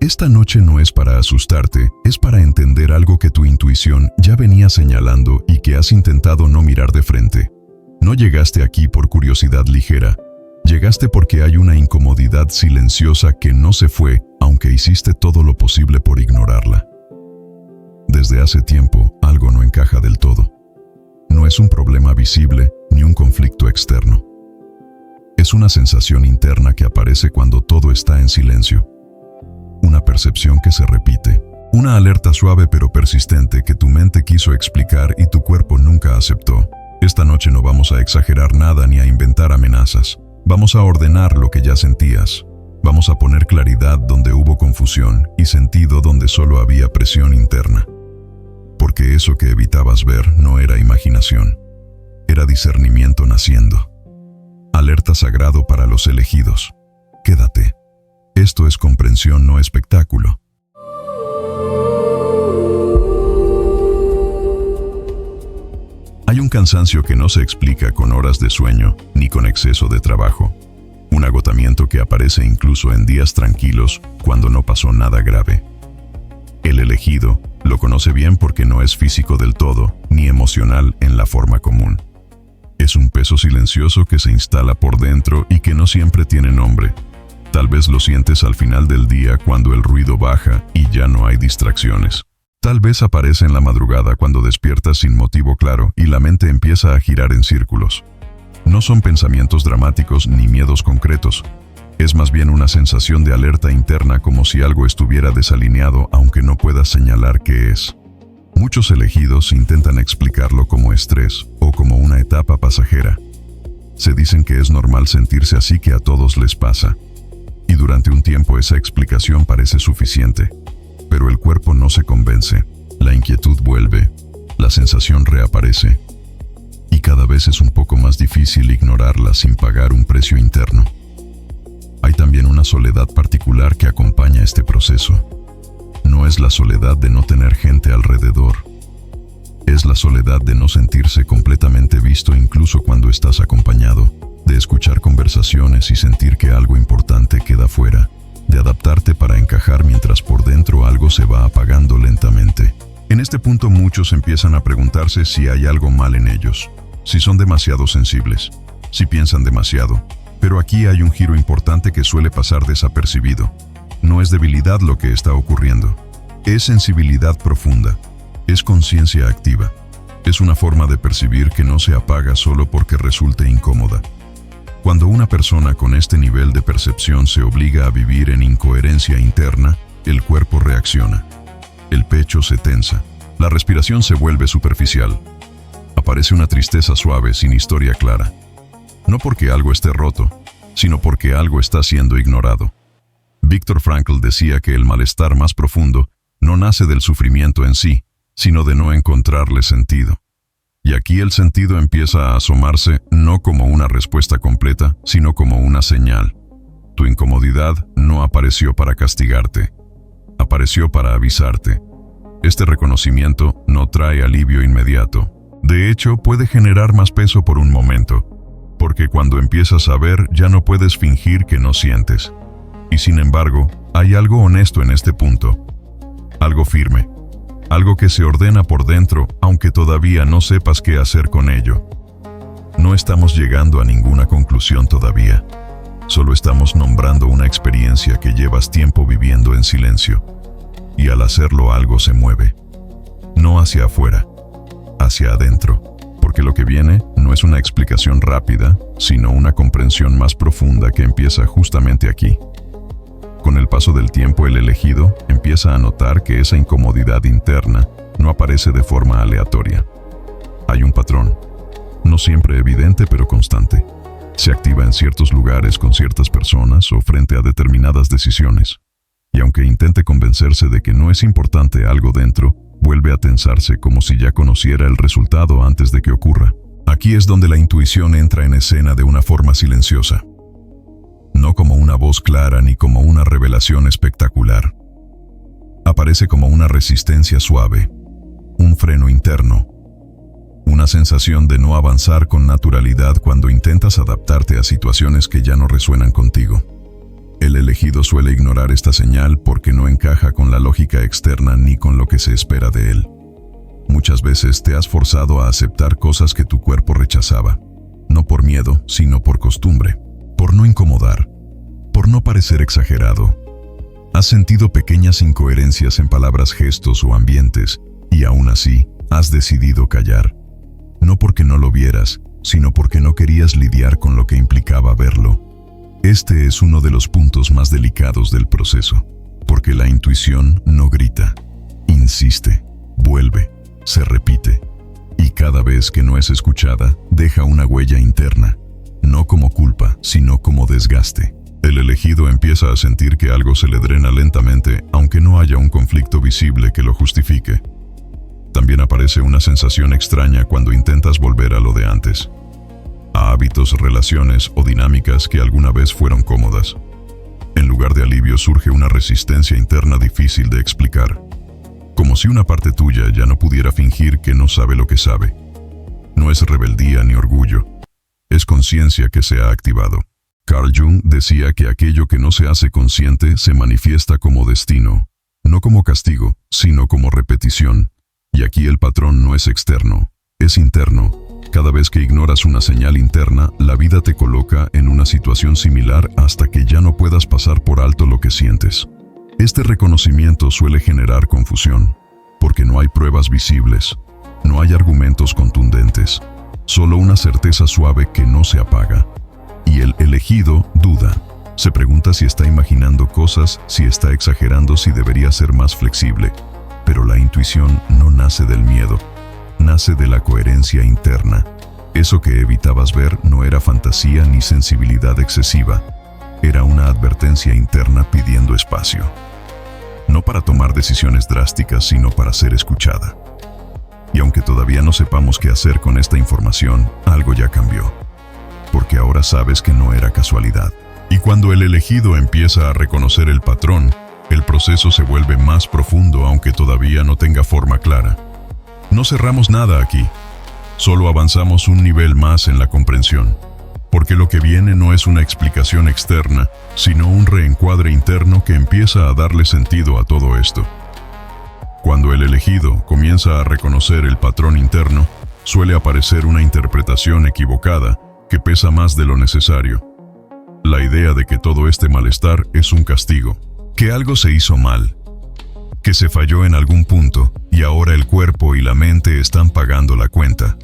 Esta noche no es para asustarte, es para entender algo que tu intuición ya venía señalando y que has intentado no mirar de frente. No llegaste aquí por curiosidad ligera. Llegaste porque hay una incomodidad silenciosa que no se fue, aunque hiciste todo lo posible por ignorarla. Desde hace tiempo, algo no encaja del todo. No es un problema visible ni un conflicto externo. Es una sensación interna que aparece cuando todo está en silencio. Una percepción que se repite. Una alerta suave pero persistente que tu mente quiso explicar y tu cuerpo nunca aceptó. Esta noche no vamos a exagerar nada ni a inventar amenazas. Vamos a ordenar lo que ya sentías. Vamos a poner claridad donde hubo confusión y sentido donde solo había presión interna. Porque eso que evitabas ver no era imaginación. Era discernimiento naciendo. Alerta sagrado para los elegidos. Quédate. Esto es comprensión, no espectáculo. Hay un cansancio que no se explica con horas de sueño ni con exceso de trabajo. Un agotamiento que aparece incluso en días tranquilos cuando no pasó nada grave. El elegido lo conoce bien porque no es físico del todo ni emocional en la forma común. Es un peso silencioso que se instala por dentro y que no siempre tiene nombre. Tal vez lo sientes al final del día cuando el ruido baja y ya no hay distracciones. Tal vez aparece en la madrugada cuando despiertas sin motivo claro y la mente empieza a girar en círculos. No son pensamientos dramáticos ni miedos concretos. Es más bien una sensación de alerta interna como si algo estuviera desalineado aunque no puedas señalar qué es. Muchos elegidos intentan explicarlo como estrés o como una etapa pasajera. Se dicen que es normal sentirse así, que a todos les pasa. Y durante un tiempo esa explicación parece suficiente. Pero el cuerpo no se convence. La inquietud vuelve. La sensación reaparece. Y cada vez es un poco más difícil ignorarla sin pagar un precio interno. Hay también una soledad particular que acompaña este proceso. No es la soledad de no tener gente alrededor. Es la soledad de no sentirse completamente visto incluso cuando estás acompañado, de escuchar conversaciones y sentir que algo importante queda fuera, de adaptarte para encajar mientras por dentro algo se va apagando lentamente. En este punto muchos empiezan a preguntarse si hay algo mal en ellos, si son demasiado sensibles, si piensan demasiado. Pero aquí hay un giro importante que suele pasar desapercibido. No es debilidad lo que está ocurriendo. Es sensibilidad profunda. Es conciencia activa. Es una forma de percibir que no se apaga solo porque resulte incómoda. Cuando una persona con este nivel de percepción se obliga a vivir en incoherencia interna, el cuerpo reacciona. El pecho se tensa. La respiración se vuelve superficial. Aparece una tristeza suave sin historia clara. No porque algo esté roto, sino porque algo está siendo ignorado. Viktor Frankl decía que el malestar más profundo no nace del sufrimiento en sí, sino de no encontrarle sentido. Y aquí el sentido empieza a asomarse no como una respuesta completa, sino como una señal. Tu incomodidad no apareció para castigarte, apareció para avisarte. Este reconocimiento no trae alivio inmediato. De hecho, puede generar más peso por un momento, porque cuando empiezas a ver ya no puedes fingir que no sientes. Y sin embargo, hay algo honesto en este punto. Algo firme. Algo que se ordena por dentro, aunque todavía no sepas qué hacer con ello. No estamos llegando a ninguna conclusión todavía. Solo estamos nombrando una experiencia que llevas tiempo viviendo en silencio. Y al hacerlo algo se mueve. No hacia afuera, hacia adentro. Porque lo que viene no es una explicación rápida, sino una comprensión más profunda que empieza justamente aquí. Con el paso del tiempo, el elegido empieza a notar que esa incomodidad interna no aparece de forma aleatoria. Hay un patrón, no siempre evidente pero constante. Se activa en ciertos lugares con ciertas personas o frente a determinadas decisiones. Y aunque intente convencerse de que no es importante algo dentro, vuelve a tensarse como si ya conociera el resultado antes de que ocurra. Aquí es donde la intuición entra en escena de una forma silenciosa. No como una voz clara ni como una revelación espectacular. Aparece como una resistencia suave, un freno interno, una sensación de no avanzar con naturalidad cuando intentas adaptarte a situaciones que ya no resuenan contigo. El elegido suele ignorar esta señal porque no encaja con la lógica externa ni con lo que se espera de él. Muchas veces te has forzado a aceptar cosas que tu cuerpo rechazaba, no por miedo, sino por costumbre, por no incomodar, por no parecer exagerado. Has sentido pequeñas incoherencias en palabras, gestos o ambientes, y aún así, has decidido callar. No porque no lo vieras, sino porque no querías lidiar con lo que implicaba verlo. Este es uno de los puntos más delicados del proceso, porque la intuición no grita, insiste, vuelve, se repite, y cada vez que no es escuchada, deja una huella interna, no como culpa, sino como desgaste. El elegido empieza a sentir que algo se le drena lentamente, aunque no haya un conflicto visible que lo justifique. También aparece una sensación extraña cuando intentas volver a lo de antes, a hábitos, relaciones o dinámicas que alguna vez fueron cómodas. En lugar de alivio surge una resistencia interna difícil de explicar, como si una parte tuya ya no pudiera fingir que no sabe lo que sabe. No es rebeldía ni orgullo, es conciencia que se ha activado. Carl Jung decía que aquello que no se hace consciente se manifiesta como destino, no como castigo, sino como repetición. Y aquí el patrón no es externo, es interno. Cada vez que ignoras una señal interna, la vida te coloca en una situación similar hasta que ya no puedas pasar por alto lo que sientes. Este reconocimiento suele generar confusión, porque no hay pruebas visibles, no hay argumentos contundentes, solo una certeza suave que no se apaga. Y el elegido duda. Se pregunta si está imaginando cosas, si está exagerando, si debería ser más flexible. Pero la intuición no nace del miedo, nace de la coherencia interna. Eso que evitabas ver no era fantasía ni sensibilidad excesiva, era una advertencia interna pidiendo espacio. No para tomar decisiones drásticas, sino para ser escuchada. Y aunque todavía no sepamos qué hacer con esta información, algo ya cambió. Porque ahora sabes que no era casualidad. Y cuando el elegido empieza a reconocer el patrón, el proceso se vuelve más profundo aunque todavía no tenga forma clara. No cerramos nada aquí, solo avanzamos un nivel más en la comprensión, porque lo que viene no es una explicación externa, sino un reencuadre interno que empieza a darle sentido a todo esto. Cuando el elegido comienza a reconocer el patrón interno, suele aparecer una interpretación equivocada que pesa más de lo necesario. La idea de que todo este malestar es un castigo, que algo se hizo mal, que se falló en algún punto y ahora el cuerpo y la mente están pagando la cuenta.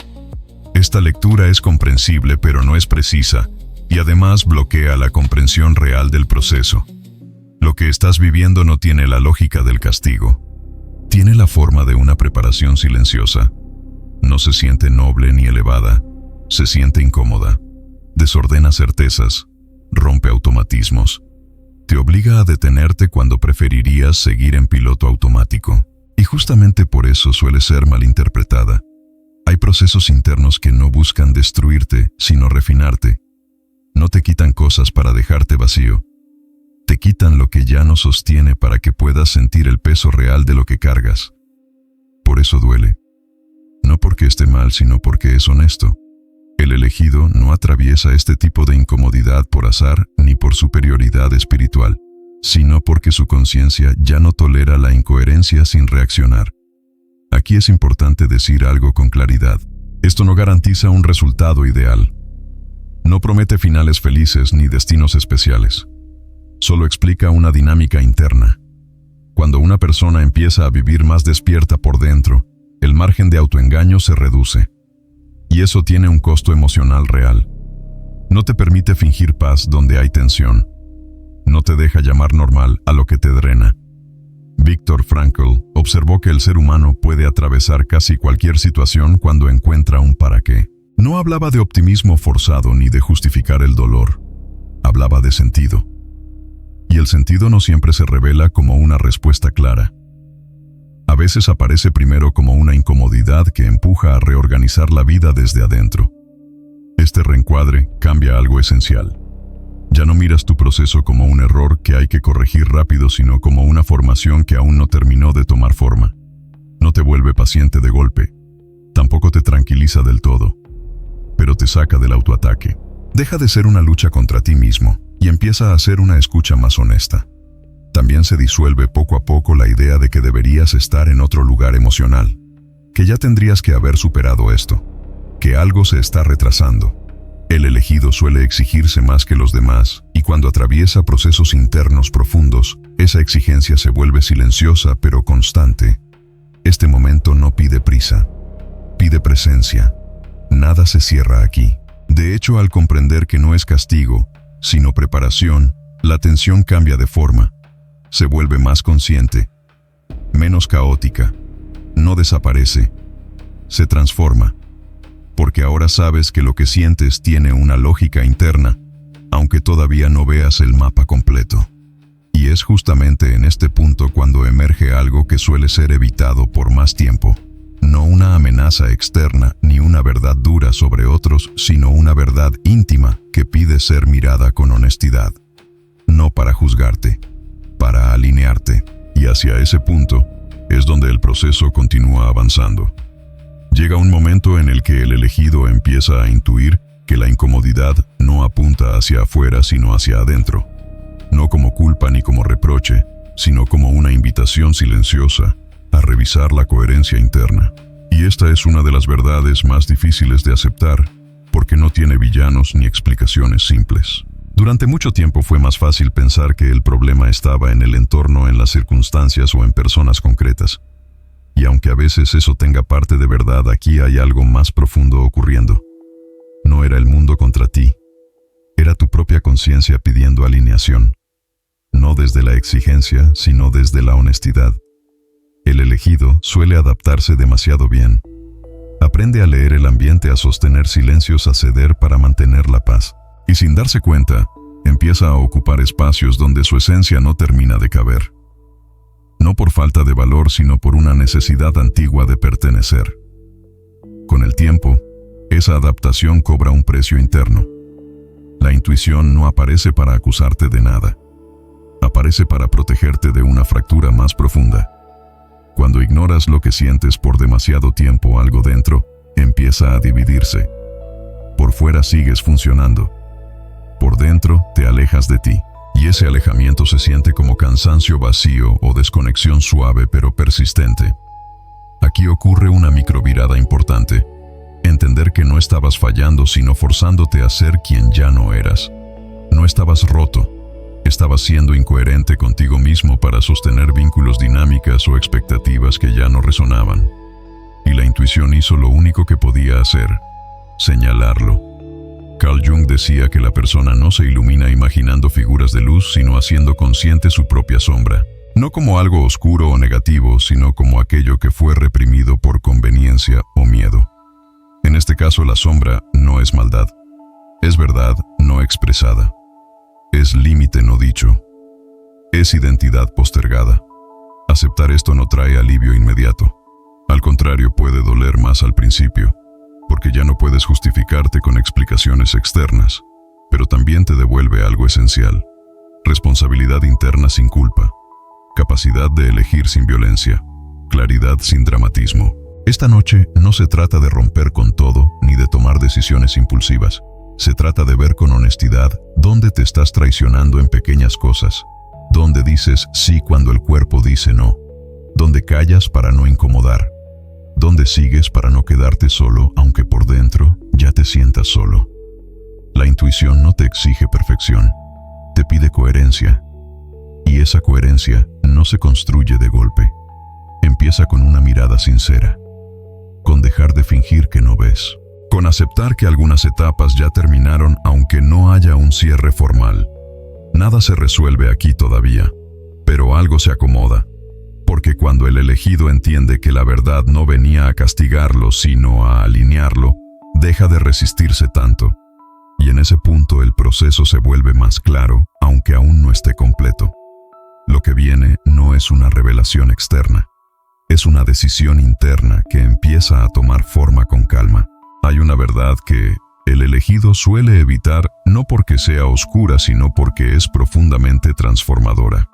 Esta lectura es comprensible pero no es precisa y además bloquea la comprensión real del proceso. Lo que estás viviendo no tiene la lógica del castigo, tiene la forma de una preparación silenciosa. No se siente noble ni elevada, se siente incómoda, desordena certezas, rompe automatismos, te obliga a detenerte cuando preferirías seguir en piloto automático. Y justamente por eso suele ser malinterpretada. Hay procesos internos que no buscan destruirte, sino refinarte. No te quitan cosas para dejarte vacío. Te quitan lo que ya no sostiene para que puedas sentir el peso real de lo que cargas. Por eso duele. No porque esté mal, sino porque es honesto. El elegido no atraviesa este tipo de incomodidad por azar ni por superioridad espiritual, sino porque su conciencia ya no tolera la incoherencia sin reaccionar. Aquí es importante decir algo con claridad. Esto no garantiza un resultado ideal. No promete finales felices ni destinos especiales. Solo explica una dinámica interna. Cuando una persona empieza a vivir más despierta por dentro, el margen de autoengaño se reduce. Y eso tiene un costo emocional real. No te permite fingir paz donde hay tensión. No te deja llamar normal a lo que te drena. Viktor Frankl observó que el ser humano puede atravesar casi cualquier situación cuando encuentra un para qué. No hablaba de optimismo forzado ni de justificar el dolor. Hablaba de sentido. Y el sentido no siempre se revela como una respuesta clara. A veces aparece primero como una incomodidad que empuja a reorganizar la vida desde adentro. Este reencuadre cambia algo esencial. Ya no miras tu proceso como un error que hay que corregir rápido, sino como una formación que aún no terminó de tomar forma. No te vuelve paciente de golpe. Tampoco te tranquiliza del todo. Pero te saca del autoataque. Deja de ser una lucha contra ti mismo y empieza a ser una escucha más honesta. También se disuelve poco a poco la idea de que deberías estar en otro lugar emocional, que ya tendrías que haber superado esto, que algo se está retrasando. El elegido suele exigirse más que los demás, y cuando atraviesa procesos internos profundos, esa exigencia se vuelve silenciosa pero constante. Este momento no pide prisa, pide presencia. Nada se cierra aquí. De hecho, al comprender que no es castigo, sino preparación, la atención cambia de forma. Se vuelve más consciente, menos caótica. No desaparece, se transforma. Porque ahora sabes que lo que sientes tiene una lógica interna, aunque todavía no veas el mapa completo. Y es justamente en este punto cuando emerge algo que suele ser evitado por más tiempo. No una amenaza externa ni una verdad dura sobre otros, sino una verdad íntima que pide ser mirada con honestidad. No para juzgarte, para alinearte. Y hacia ese punto es donde el proceso continúa avanzando. Llega un momento en el que el elegido empieza a intuir que la incomodidad no apunta hacia afuera sino hacia adentro. No como culpa ni como reproche, sino como una invitación silenciosa a revisar la coherencia interna. Y esta es una de las verdades más difíciles de aceptar, porque no tiene villanos ni explicaciones simples. Durante mucho tiempo fue más fácil pensar que el problema estaba en el entorno, en las circunstancias o en personas concretas. Y aunque a veces eso tenga parte de verdad, aquí hay algo más profundo ocurriendo. No era el mundo contra ti, era tu propia conciencia pidiendo alineación. No desde la exigencia, sino desde la honestidad. El elegido suele adaptarse demasiado bien. Aprende a leer el ambiente, a sostener silencios, a ceder para mantener la paz. Y sin darse cuenta, empieza a ocupar espacios donde su esencia no termina de caber. No por falta de valor, sino por una necesidad antigua de pertenecer. Con el tiempo, esa adaptación cobra un precio interno. La intuición no aparece para acusarte de nada. Aparece para protegerte de una fractura más profunda. Cuando ignoras lo que sientes por demasiado tiempo, algo dentro empieza a dividirse. Por fuera sigues funcionando. Por dentro te alejas de ti. Y ese alejamiento se siente como cansancio, vacío o desconexión suave pero persistente. Aquí ocurre una microvirada importante. Entender que no estabas fallando, sino forzándote a ser quien ya no eras. No estabas roto. Estabas siendo incoherente contigo mismo para sostener vínculos, dinámicas o expectativas que ya no resonaban. Y la intuición hizo lo único que podía hacer: señalarlo. Carl Jung decía que la persona no se ilumina imaginando figuras de luz, sino haciendo consciente su propia sombra. No como algo oscuro o negativo, sino como aquello que fue reprimido por conveniencia o miedo. En este caso, la sombra no es maldad. Es verdad no expresada. Es límite no dicho. Es identidad postergada. Aceptar esto no trae alivio inmediato. Al contrario, puede doler más al principio, porque ya no puedes justificarte con explicaciones externas, pero también te devuelve algo esencial: responsabilidad interna sin culpa, capacidad de elegir sin violencia, claridad sin dramatismo. Esta noche no se trata de romper con todo ni de tomar decisiones impulsivas. Se trata de ver con honestidad dónde te estás traicionando en pequeñas cosas, dónde dices sí cuando el cuerpo dice no, dónde callas para no incomodar, dónde sigues para no quedarte solo aunque por dentro ya te sientas solo. La intuición no te exige perfección, te pide coherencia. Y esa coherencia no se construye de golpe. Empieza con una mirada sincera, con dejar de fingir que no ves, con aceptar que algunas etapas ya terminaron aunque no haya un cierre formal. Nada se resuelve aquí todavía, pero algo se acomoda, porque cuando el elegido entiende que la verdad no venía a castigarlo sino a alinearlo, deja de resistirse tanto. Y en ese punto el proceso se vuelve más claro, aunque aún no esté completo. Lo que viene no es una revelación externa, es una decisión interna que empieza a tomar forma con calma. Hay una verdad que el elegido suele evitar, no porque sea oscura, sino porque es profundamente transformadora.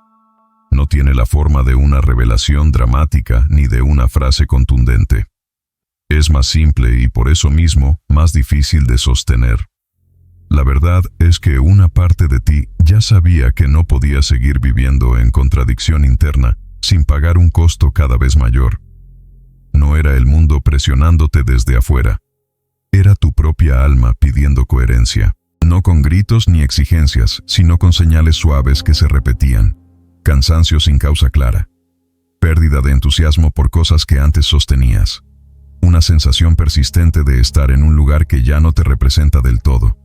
No tiene la forma de una revelación dramática ni de una frase contundente. Es más simple y por eso mismo más difícil de sostener. La verdad es que una parte de ti ya sabía que no podía seguir viviendo en contradicción interna sin pagar un costo cada vez mayor. No era el mundo presionándote desde afuera. Era tu propia alma pidiendo coherencia, no con gritos ni exigencias, sino con señales suaves que se repetían. Cansancio sin causa clara. Pérdida de entusiasmo por cosas que antes sostenías. Una sensación persistente de estar en un lugar que ya no te representa del todo.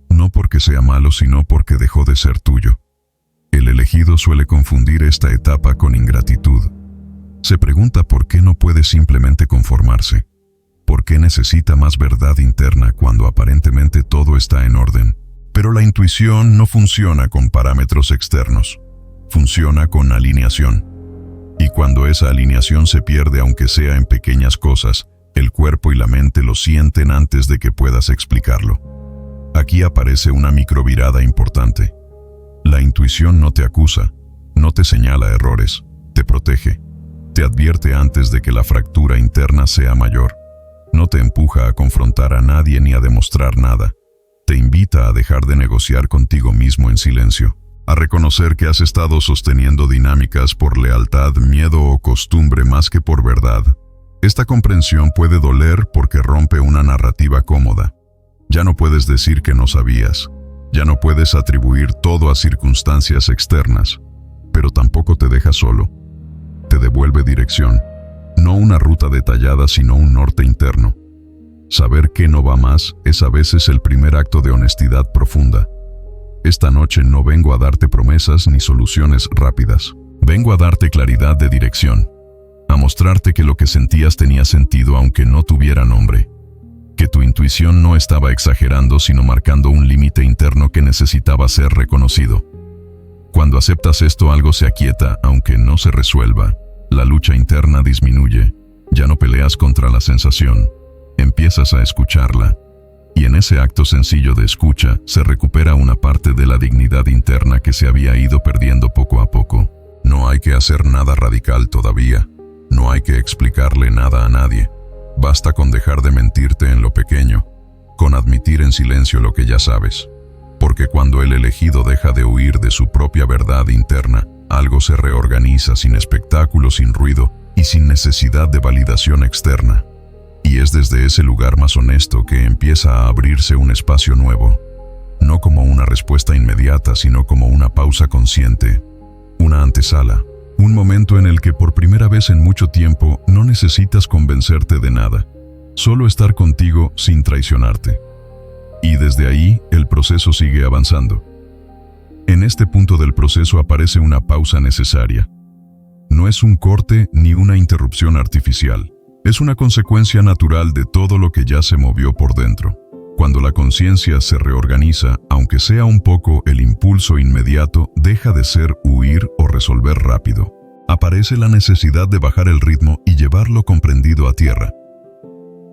No porque sea malo, sino porque dejó de ser tuyo. El elegido suele confundir esta etapa con ingratitud. Se pregunta por qué no puede simplemente conformarse. ¿Por qué necesita más verdad interna cuando aparentemente todo está en orden? Pero la intuición no funciona con parámetros externos. Funciona con alineación. Y cuando esa alineación se pierde, aunque sea en pequeñas cosas, el cuerpo y la mente lo sienten antes de que puedas explicarlo. Aquí aparece una microvirada importante. La intuición no te acusa, no te señala errores, te protege. Te advierte antes de que la fractura interna sea mayor. No te empuja a confrontar a nadie ni a demostrar nada. Te invita a dejar de negociar contigo mismo en silencio, a reconocer que has estado sosteniendo dinámicas por lealtad, miedo o costumbre más que por verdad. Esta comprensión puede doler porque rompe una narrativa cómoda. Ya no puedes decir que no sabías. Ya no puedes atribuir todo a circunstancias externas, pero tampoco te deja solo. Te devuelve dirección, no una ruta detallada, sino un norte interno. Saber que no va más es a veces el primer acto de honestidad profunda. Esta noche no vengo a darte promesas ni soluciones rápidas. Vengo a darte claridad de dirección, a mostrarte que lo que sentías tenía sentido aunque no tuviera nombre. Que tu intuición no estaba exagerando, sino marcando un límite interno que necesitaba ser reconocido. Cuando aceptas esto, algo se aquieta, aunque no se resuelva. La lucha interna disminuye. Ya no peleas contra la sensación. Empiezas a escucharla. Y en ese acto sencillo de escucha, se recupera una parte de la dignidad interna que se había ido perdiendo poco a poco. No hay que hacer nada radical todavía. No hay que explicarle nada a nadie. Basta con dejar de mentirte en lo pequeño, con admitir en silencio lo que ya sabes. Porque cuando el elegido deja de huir de su propia verdad interna, algo se reorganiza sin espectáculo, sin ruido y sin necesidad de validación externa. Y es desde ese lugar más honesto que empieza a abrirse un espacio nuevo. No como una respuesta inmediata, sino como una pausa consciente, una antesala. Un momento en el que por primera vez en mucho tiempo no necesitas convencerte de nada, solo estar contigo sin traicionarte. Y desde ahí el proceso sigue avanzando. En este punto del proceso aparece una pausa necesaria. No es un corte ni una interrupción artificial, es una consecuencia natural de todo lo que ya se movió por dentro. Cuando la conciencia se reorganiza, aunque sea un poco, el impulso inmediato deja de ser huir o resolver rápido. Aparece la necesidad de bajar el ritmo y llevarlo comprendido a tierra.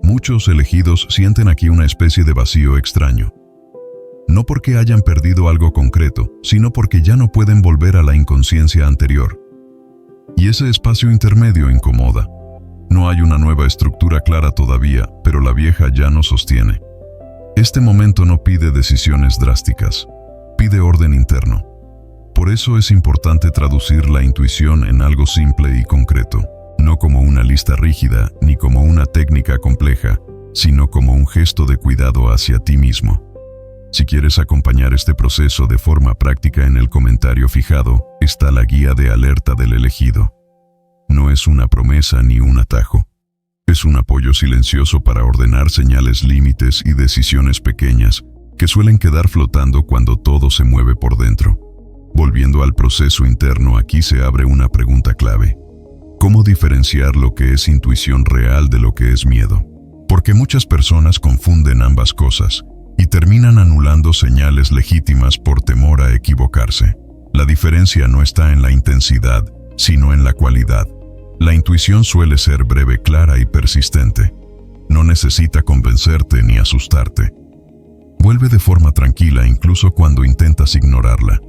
Muchos elegidos sienten aquí una especie de vacío extraño. No porque hayan perdido algo concreto, sino porque ya no pueden volver a la inconsciencia anterior. Y ese espacio intermedio incomoda. No hay una nueva estructura clara todavía, pero la vieja ya no sostiene. Este momento no pide decisiones drásticas, pide orden interno. Por eso es importante traducir la intuición en algo simple y concreto, no como una lista rígida ni como una técnica compleja, sino como un gesto de cuidado hacia ti mismo. Si quieres acompañar este proceso de forma práctica, en el comentario fijado está la guía de alerta del elegido. No es una promesa ni un atajo. Es un apoyo silencioso para ordenar señales, límites y decisiones pequeñas que suelen quedar flotando cuando todo se mueve por dentro. Volviendo al proceso interno, aquí se abre una pregunta clave. ¿Cómo diferenciar lo que es intuición real de lo que es miedo? Porque muchas personas confunden ambas cosas y terminan anulando señales legítimas por temor a equivocarse. La diferencia no está en la intensidad, sino en la cualidad. La intuición suele ser breve, clara y persistente. No necesita convencerte ni asustarte. Vuelve de forma tranquila incluso cuando intentas ignorarla.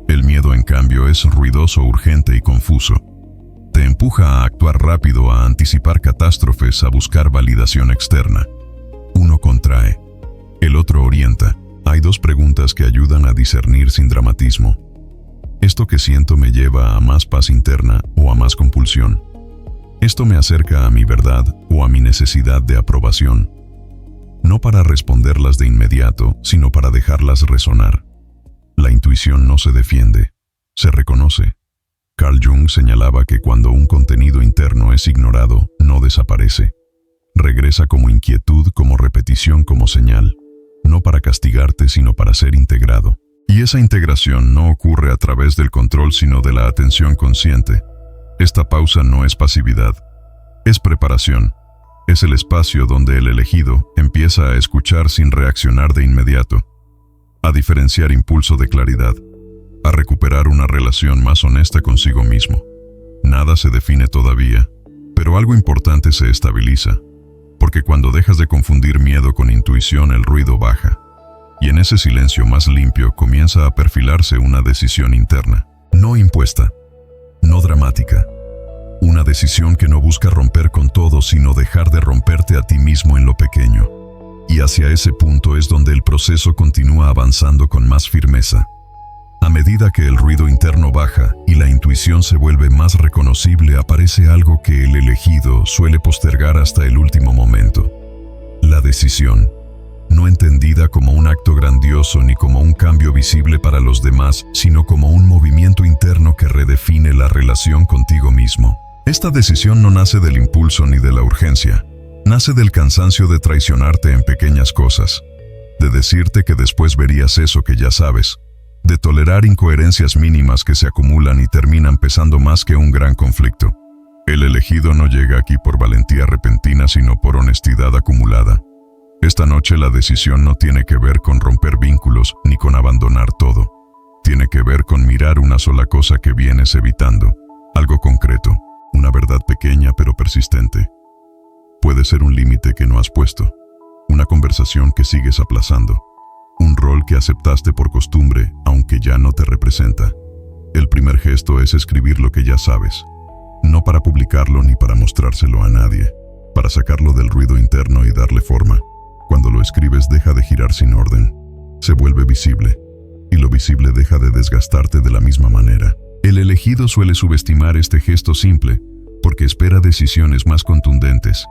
El miedo, en cambio, es ruidoso, urgente y confuso. Te empuja a actuar rápido, a anticipar catástrofes, a buscar validación externa. Uno contrae, el otro orienta, Hay dos preguntas que ayudan a discernir sin dramatismo. ¿Esto que siento me lleva a más paz interna o a más compulsión? ¿Esto me acerca a mi verdad o a mi necesidad de aprobación? No para responderlas de inmediato, sino para dejarlas resonar. La intuición no se defiende, se reconoce. Carl Jung señalaba que cuando un contenido interno es ignorado, no desaparece. Regresa como inquietud, como repetición, como señal. No para castigarte, sino para ser integrado. Y esa integración no ocurre a través del control, sino de la atención consciente. Esta pausa no es pasividad, es preparación. Es el espacio donde el elegido empieza a escuchar sin reaccionar de inmediato, a diferenciar impulso de claridad, a recuperar una relación más honesta consigo mismo. Nada se define todavía, pero algo importante se estabiliza, porque cuando dejas de confundir miedo con intuición, el ruido baja, y en ese silencio más limpio comienza a perfilarse una decisión interna, no impuesta, no dramática. Una decisión que no busca romper con todo, sino dejar de romperte a ti mismo en lo pequeño. Y hacia ese punto es donde el proceso continúa avanzando con más firmeza. A medida que el ruido interno baja y la intuición se vuelve más reconocible, aparece algo que el elegido suele postergar hasta el último momento. La decisión, no entendida como un acto grandioso ni como un cambio visible para los demás, sino como un movimiento interno que redefine la relación contigo mismo. Esta decisión no nace del impulso ni de la urgencia, nace del cansancio de traicionarte en pequeñas cosas, de decirte que después verías eso que ya sabes, de tolerar incoherencias mínimas que se acumulan y terminan pesando más que un gran conflicto. El elegido no llega aquí por valentía repentina, sino por honestidad acumulada. Esta noche la decisión no tiene que ver con romper vínculos ni con abandonar todo. Tiene que ver con mirar una sola cosa que vienes evitando, algo concreto. Una verdad pequeña pero persistente. Puede ser un límite que no has puesto, una conversación que sigues aplazando, un rol que aceptaste por costumbre aunque ya no te representa. El primer gesto es escribir lo que ya sabes, no para publicarlo ni para mostrárselo a nadie, para sacarlo del ruido interno y darle forma. Cuando lo escribes deja de girar sin orden, se vuelve visible, y lo visible deja de desgastarte de la misma manera. El elegido suele subestimar este gesto simple porque espera decisiones más contundentes.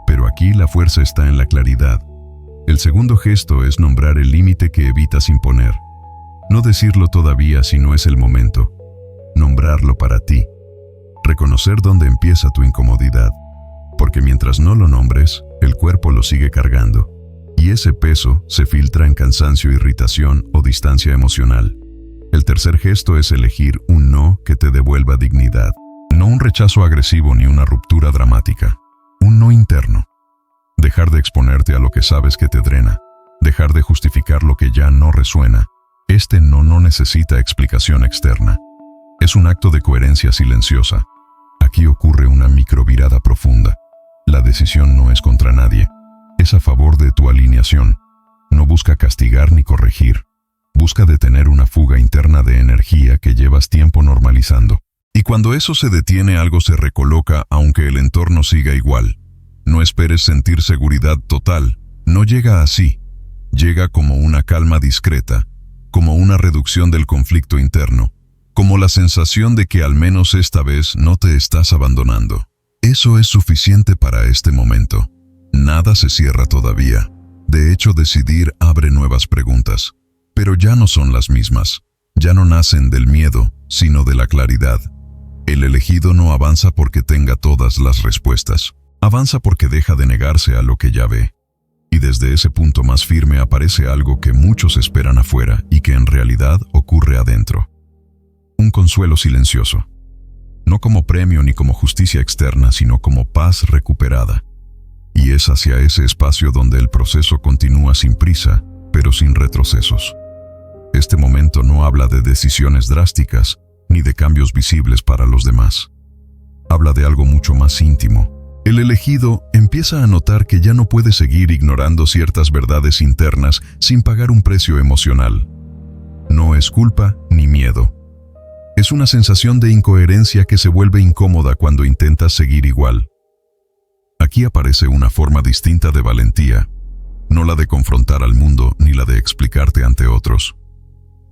Pero aquí la fuerza está en la claridad. El segundo gesto es nombrar el límite que evitas imponer. No decirlo todavía si no es el momento. Nombrarlo para ti. Reconocer dónde empieza tu incomodidad. Porque mientras no lo nombres, el cuerpo lo sigue cargando. Y ese peso se filtra en cansancio, irritación o distancia emocional. El tercer gesto es elegir un no que te devuelva dignidad. No un rechazo agresivo ni una ruptura dramática. Un no interno. Dejar de exponerte a lo que sabes que te drena. Dejar de justificar lo que ya no resuena. Este no necesita explicación externa. Es un acto de coherencia silenciosa. Aquí ocurre una microvirada profunda. La decisión no es contra nadie. Es a favor de tu alineación. No busca castigar ni corregir. Busca detener una fuga interna de energía que llevas tiempo normalizando. Y cuando eso se detiene, algo se recoloca aunque el entorno siga igual. No esperes sentir seguridad total. No llega así. Llega como una calma discreta, como una reducción del conflicto interno, como la sensación de que al menos esta vez no te estás abandonando. Eso es suficiente para este momento. Nada se cierra todavía. De hecho, decidir abre nuevas preguntas. Pero ya no son las mismas. Ya no nacen del miedo, sino de la claridad. El elegido no avanza porque tenga todas las respuestas. Avanza porque deja de negarse a lo que ya ve. Y desde ese punto más firme aparece algo que muchos esperan afuera y que en realidad ocurre adentro. Un consuelo silencioso. No como premio ni como justicia externa, sino como paz recuperada. Y es hacia ese espacio donde el proceso continúa sin prisa, pero sin retrocesos. Este momento no habla de decisiones drásticas, ni de cambios visibles para los demás. Habla de algo mucho más íntimo. El elegido empieza a notar que ya no puede seguir ignorando ciertas verdades internas sin pagar un precio emocional. No es culpa ni miedo. Es una sensación de incoherencia que se vuelve incómoda cuando intentas seguir igual. Aquí aparece una forma distinta de valentía. no la de confrontar al mundo ni la de explicarte ante otros.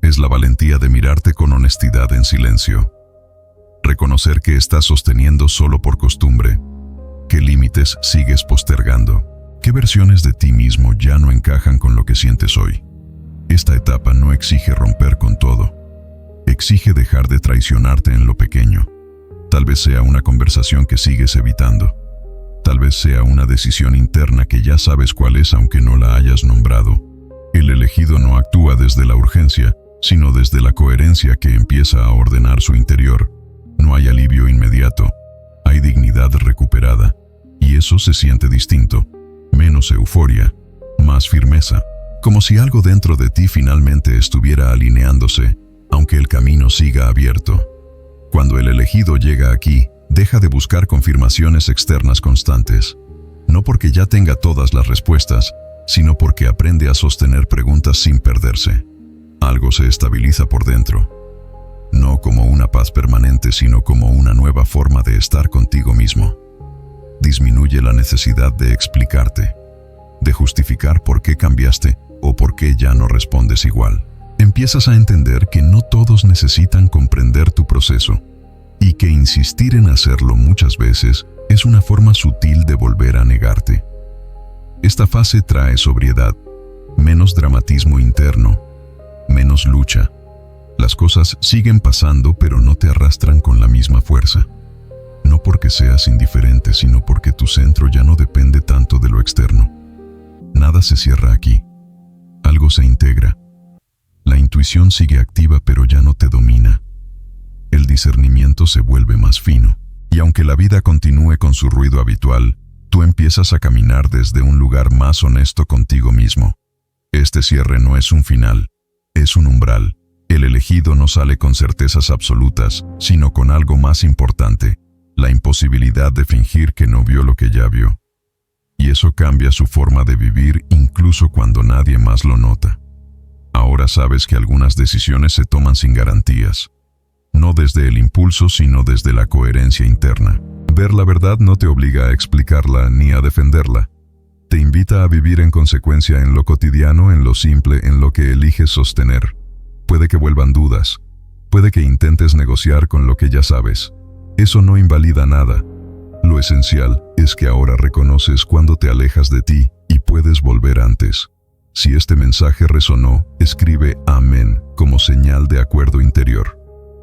Es la valentía de mirarte con honestidad en silencio. Reconocer que estás sosteniendo solo por costumbre, qué límites sigues postergando, qué versiones de ti mismo ya no encajan con lo que sientes hoy. Esta etapa no exige romper con todo, exige dejar de traicionarte en lo pequeño. Tal vez sea una conversación que sigues evitando. Tal vez sea una decisión interna que ya sabes cuál es aunque no la hayas nombrado. El elegido no actúa desde la urgencia, sino desde la coherencia que empieza a ordenar su interior. No hay alivio inmediato, hay dignidad recuperada, y eso se siente distinto. Menos euforia, más firmeza, como si algo dentro de ti finalmente estuviera alineándose, aunque el camino siga abierto. Cuando el elegido llega aquí, deja de buscar confirmaciones externas constantes, no porque ya tenga todas las respuestas, sino porque aprende a sostener preguntas sin perderse. Algo se estabiliza por dentro, no como una paz permanente, sino como una nueva forma de estar contigo mismo. Disminuye la necesidad de explicarte, de justificar por qué cambiaste o por qué ya no respondes igual. Empiezas a entender que no todos necesitan comprender tu proceso y que insistir en hacerlo muchas veces es una forma sutil de volver a negarte. Esta fase trae sobriedad, menos dramatismo interno, menos lucha. Las cosas siguen pasando, pero no te arrastran con la misma fuerza. No porque seas indiferente, sino porque tu centro ya no depende tanto de lo externo. Nada se cierra aquí. Algo se integra. La intuición sigue activa, pero ya no te domina. El discernimiento se vuelve más fino. Y aunque la vida continúe con su ruido habitual, tú empiezas a caminar desde un lugar más honesto contigo mismo. Este cierre no es un final, es un umbral. El elegido no sale con certezas absolutas, sino con algo más importante, la imposibilidad de fingir que no vio lo que ya vio. Y eso cambia su forma de vivir incluso cuando nadie más lo nota. Ahora sabes que algunas decisiones se toman sin garantías. No desde el impulso, sino desde la coherencia interna. Ver la verdad no te obliga a explicarla ni a defenderla. Te invita a vivir en consecuencia en lo cotidiano, en lo simple, en lo que eliges sostener. Puede que vuelvan dudas. Puede que intentes negociar con lo que ya sabes. Eso no invalida nada. Lo esencial es que ahora reconoces cuando te alejas de ti y puedes volver antes. Si este mensaje resonó, escribe amén como señal de acuerdo interior.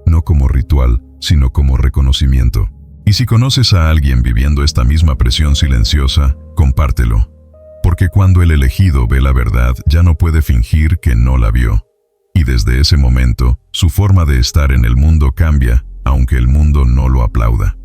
No como ritual, sino como reconocimiento. Y si conoces a alguien viviendo esta misma presión silenciosa, compártelo. Porque cuando el elegido ve la verdad, ya no puede fingir que no la vio. Y desde ese momento, su forma de estar en el mundo cambia, aunque el mundo no lo aplauda.